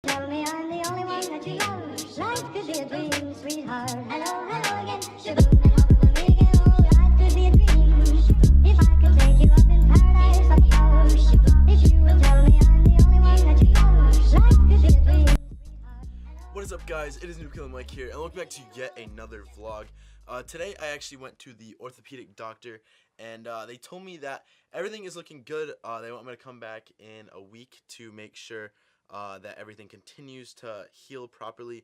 Tell me I'm the only one that you love. Life could be a dream, sweetheart. Hello, hello again. Shaboom, and hopefully we get old. Life could be a dream. If I could take you up in paradise, of course. If you would tell me I'm the only one that you love. Life could be a dream, sweetheart. What is up, guys? It is Noob Killer Mike here, and welcome back to yet another vlog. Today I actually went to the orthopedic doctor, and they told me that everything is looking good. They want me to come back in a week to make sure that everything continues to heal properly.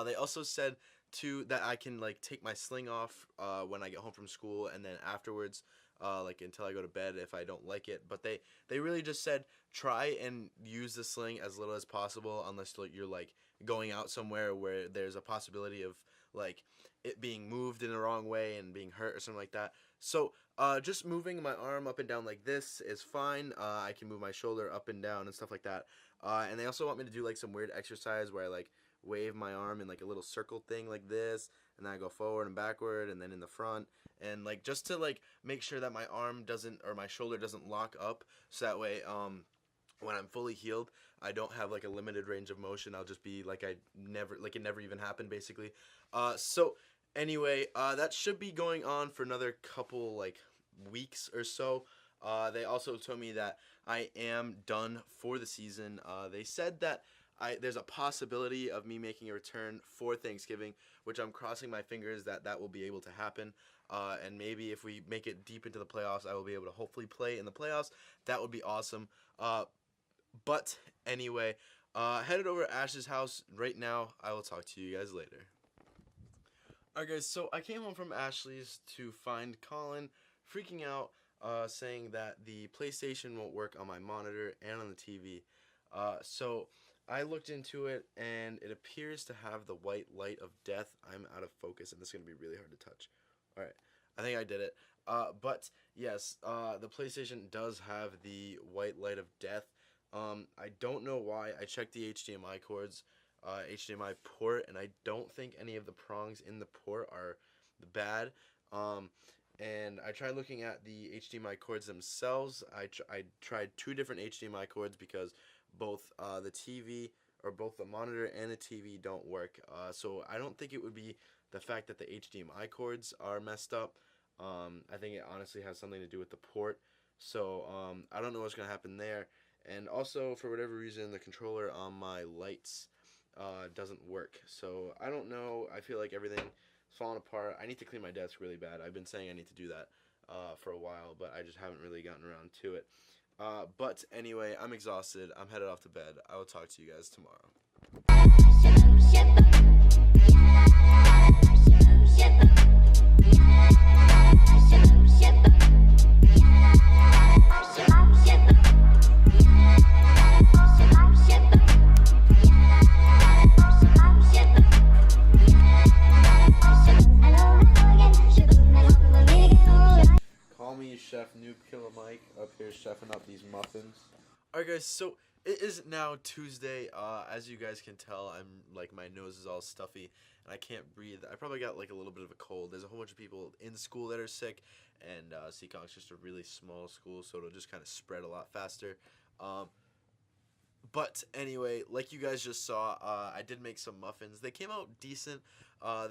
They also said too that I can like take my sling off when I get home from school, and then afterwards like until I go to bed if I don't like it. But they really just said try and use the sling as little as possible, unless you're like going out somewhere where there's a possibility of like it being moved in the wrong way and being hurt or something like that. So just moving my arm up and down like this is fine. I can move my shoulder up and down and stuff like that. And they also want me to do like some weird exercise where I like wave my arm in like a little circle thing like this, and then I go forward and backward and then in the front, and like just to like make sure that my arm doesn't, or my shoulder doesn't lock up, so that way when I'm fully healed I don't have like a limited range of motion. I'll just be like it never even happened basically. So anyway, that should be going on for another couple like weeks or so. They also told me that I am done for the season. They said that there's a possibility of me making a return for Thanksgiving, which I'm crossing my fingers that will be able to happen. And maybe if we make it deep into the playoffs, I will be able to hopefully play in the playoffs. That would be awesome. But anyway, headed over to Ash's house right now. I will talk to you guys later. Alright guys, so I came home from Ashley's to find Colin freaking out, saying that the PlayStation won't work on my monitor and on the TV. So I looked into it, and it appears to have the white light of death. I'm out of focus, and this is going to be really hard to touch. Alright, I think I did it. But yes, the PlayStation does have the white light of death. I don't know why. I checked the HDMI cords, HDMI port, and I don't think any of the prongs in the port are bad. And I tried looking at the HDMI cords themselves. I tried two different HDMI cords because both the TV, or both the monitor and the TV, don't work. So I don't think it would be the fact that the HDMI cords are messed up. I think it honestly has something to do with the port. So I don't know what's going to happen there. And also, for whatever reason, the controller on my lights doesn't work. So I don't know. I feel like everything's falling apart. I need to clean my desk really bad. I've been saying I need to do that for a while, but I just haven't really gotten around to it. But anyway, I'm exhausted. I'm headed off to bed. I will talk to you guys tomorrow. Call me Chef Noob Killer Mike up here chefing up these muffins. Alright guys, so it is now Tuesday. As you guys can tell, I'm like, my nose is all stuffy and I can't breathe. I probably got like a little bit of a cold. There's a whole bunch of people in school that are sick, and Seacong's just a really small school, so it'll just kind of spread a lot faster. But anyway, like you guys just saw, I did make some muffins. They came out decent.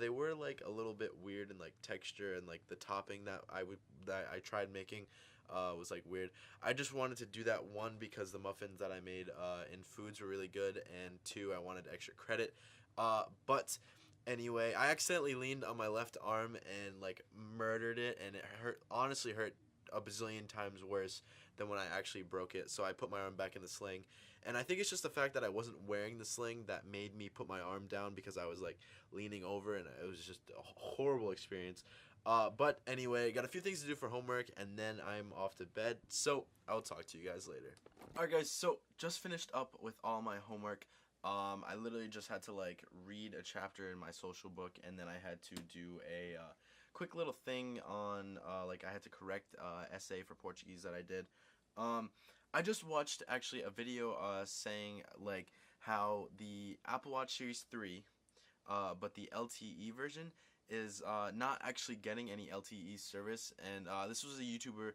They were like a little bit weird in like texture, and like the topping that I tried making was like weird. I just wanted to do that, one, because the muffins that I made in Foods were really good, and two, I wanted extra credit. But anyway, I accidentally leaned on my left arm and like murdered it, and it honestly hurt a bazillion times worse than when I actually broke it. So I put my arm back in the sling, and I think it's just the fact that I wasn't wearing the sling that made me put my arm down, because I was like leaning over, and it was just a horrible experience. But anyway, got a few things to do for homework, and then I'm off to bed, so I'll talk to you guys later. Alright guys, so just finished up with all my homework. I literally just had to like read a chapter in my social book, and then I had to do a quick little thing on like I had to correct essay for Portuguese that I did. I just watched actually a video saying like how the Apple Watch Series 3, but the LTE version is not actually getting any LTE service. And this was a YouTuber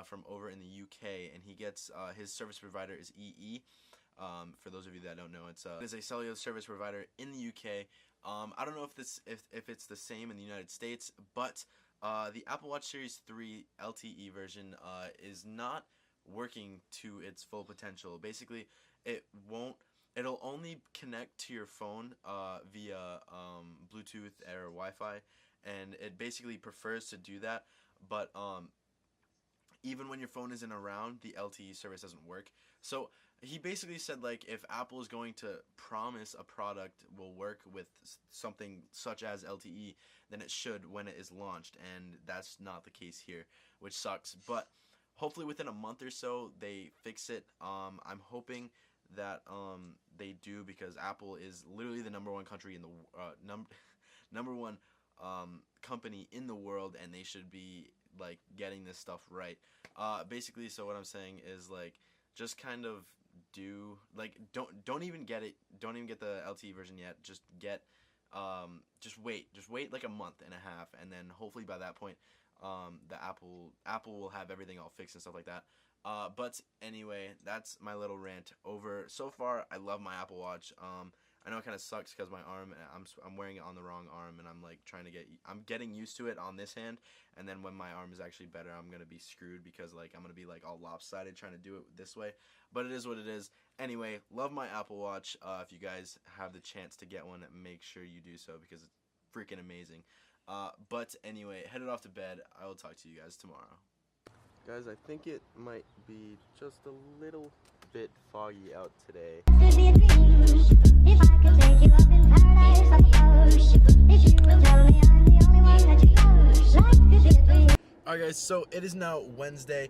from over in the UK, and he gets his service provider is EE. For those of you that don't know, it's a cellular service provider in the UK. I don't know if it's the same in the United States, but the Apple Watch Series 3 LTE version is not working to its full potential. Basically, it'll only connect to your phone via Bluetooth or Wi-Fi, and it basically prefers to do that, but even when your phone isn't around, the LTE service doesn't work. So he basically said, like, if Apple is going to promise a product will work with something such as LTE, then it should when it is launched, and that's not the case here, which sucks. But hopefully within a month or so they fix it. I'm hoping that they do, because Apple is literally the number one country in the number one company in the world, and they should be like getting this stuff right. Basically, so what I'm saying is, like, just kind of don't even get the LTE version yet. Just wait like a month and a half, and then hopefully by that point the Apple will have everything all fixed and stuff like that. But anyway, that's my little rant over. So far, I love my Apple Watch. I know it kind of sucks because my arm, I'm wearing it on the wrong arm, and I'm getting used to it on this hand, and then when my arm is actually better, I'm gonna be screwed, because like I'm gonna be like all lopsided trying to do it this way. But it is what it is. Anyway, love my Apple Watch. If you guys have the chance to get one, make sure you do so, because it's freaking amazing. But anyway, headed off to bed. I will talk to you guys tomorrow. Guys, I think it might be just a little bit foggy out today. Could be a dream if I could take you up in paradise up close. If you will tell me I'm the only one that you love, life could be a dream. Alright guys, so it is now Wednesday.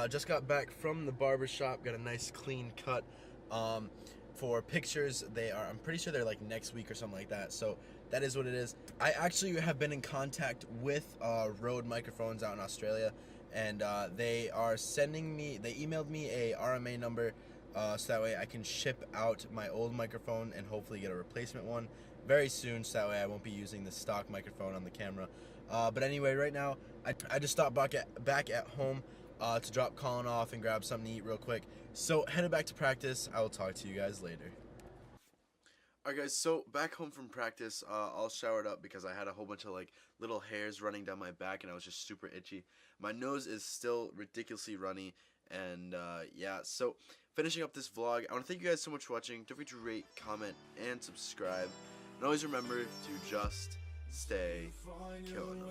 Just got back from the barber shop, got a nice clean cut. For pictures, I'm pretty sure they're like next week or something like that, so that is what it is. I actually have been in contact with Rode Microphones out in Australia, and they emailed me a RMA number, so that way I can ship out my old microphone and hopefully get a replacement one very soon, so that way I won't be using the stock microphone on the camera. But anyway, right now I just stopped back at home to drop Colin off and grab something to eat real quick. So headed back to practice. I will talk to you guys later. Alright guys, so back home from practice, all showered up because I had a whole bunch of like little hairs running down my back, and I was just super itchy. My nose is still ridiculously runny, and yeah, so finishing up this vlog, I want to thank you guys so much for watching. Don't forget to rate, comment, and subscribe. And always remember to just stay killing them.